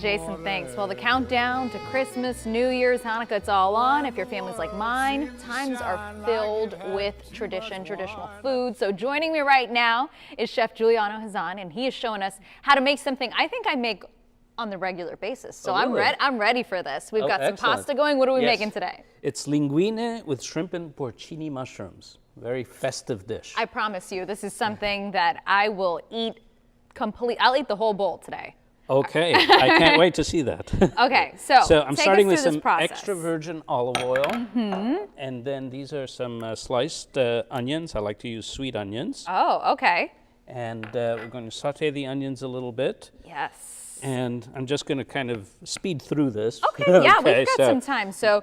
Jason, thanks. Well, the countdown to Christmas, New Year's, Hanukkah, it's all on. If your family's like mine, times are filled with traditional food. So joining me right now is Chef Giuliano Hazan, and he is showing us how to make something I think I make on the regular basis. So I'm ready for this. We've got some pasta going. What are we making today? It's linguine with shrimp and porcini mushrooms. Very festive dish. I promise you, this is something that I will eat I'll eat the whole bowl today. Okay, I can't wait to see that. Okay, so I'm starting with some extra virgin olive oil, and then these are some sliced onions. I like to use sweet onions. Oh, okay. And we're going to saute the onions a little bit. Yes. And I'm just going to kind of speed through this. Okay, yeah, we've got some time. So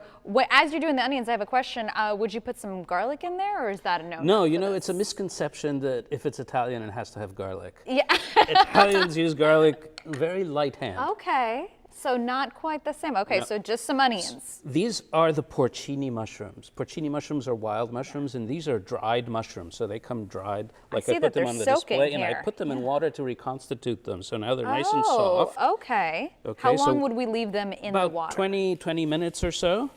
as you're doing the onions, I have a question. Would you put some garlic in there, or is that a no? No, you know, it's a misconception that if it's Italian, it has to have garlic. Yeah. Italians use garlic very light hand. Okay, so not quite the same. Okay, so just some onions. These are the porcini mushrooms. Porcini mushrooms are wild mushrooms, and these are dried mushrooms, so they come dried. Like I put them on the display, and I put them in water to reconstitute them, so now they're nice and soft. Okay. How long would we leave them in the water? About 20 minutes or so,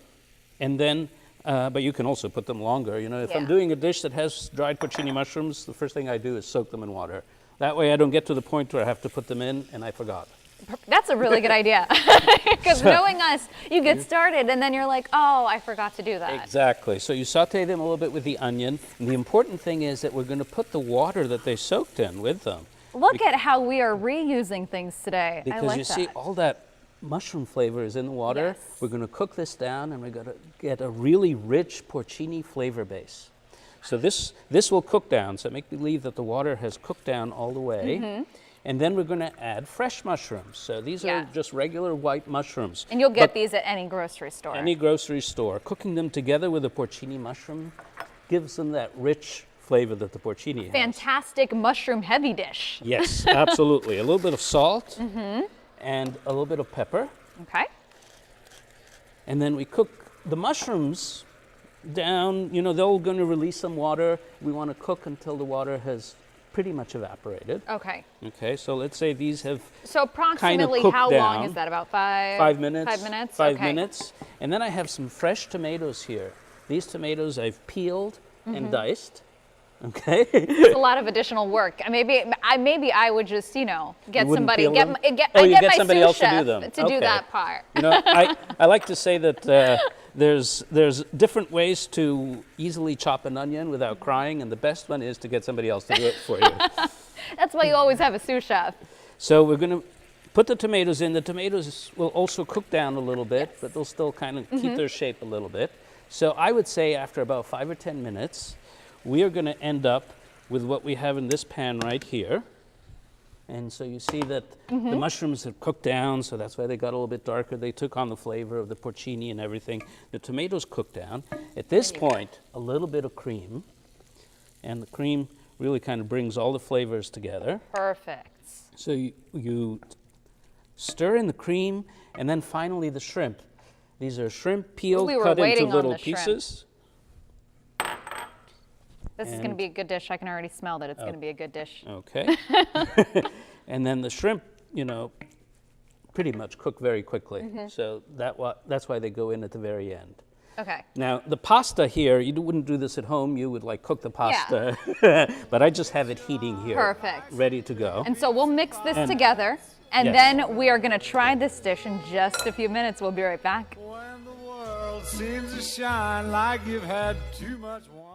and then, but you can also put them longer. You know, if I'm doing a dish that has dried porcini mushrooms, the first thing I do is soak them in water. That way I don't get to the point where I have to put them in and I forgot. That's a really good idea. Because knowing us, you get started and then you're like, oh, I forgot to do that. Exactly. So you saute them a little bit with the onion. And the important thing is that we're going to put the water that they soaked in with them. Look at how we are reusing things today. Because I like you see all that mushroom flavor is in the water. Yes. We're going to cook this down and we're going to get a really rich porcini flavor base. So this will cook down. So make believe that the water has cooked down all the way. And then we're going to add fresh mushrooms. So these are just regular white mushrooms. And you'll get these at any grocery store. Any grocery store. Cooking them together with the porcini mushroom gives them that rich flavor that the porcini has. Fantastic mushroom heavy dish. Yes, absolutely. A little bit of salt and a little bit of pepper. Okay. And then we cook the mushrooms down. You know, they're going to release some water. We want to cook until the water has pretty much evaporated. Okay. Okay, so let's say these have approximately how long is that? About 5 minutes? 5 minutes? 5 minutes. And then I have some fresh tomatoes here. These tomatoes I've peeled and diced. Okay. It's a lot of additional work. Maybe I would just, you know, get somebody, get my somebody sous else chef to do that part. You know, I like to say that there's different ways to easily chop an onion without crying, and the best one is to get somebody else to do it for you. That's why you always have a sous chef. So we're going to put the tomatoes in. The tomatoes will also cook down a little bit, but they'll still kind of keep their shape a little bit. So I would say after about 5 or 10 minutes, we are going to end up with what we have in this pan right here. And so you see that the mushrooms have cooked down, so that's why they got a little bit darker. They took on the flavor of the porcini and everything. The tomatoes cooked down. At this point, a little bit of cream. And the cream really kind of brings all the flavors together. Perfect. So you stir in the cream, and then finally the shrimp. These are shrimp peeled, cut into little pieces. This is going to be a good dish. I can already smell that it's going to be a good dish. Okay. And then the shrimp, you know, pretty much cook very quickly. So that's why they go in at the very end. Okay. Now, the pasta here, you wouldn't do this at home. You would like cook the pasta. But I just have it heating here. Perfect. Ready to go. And so we'll mix this together. And then we are going to try this dish in just a few minutes. We'll be right back. When the world seems to shine like you've had too much wine.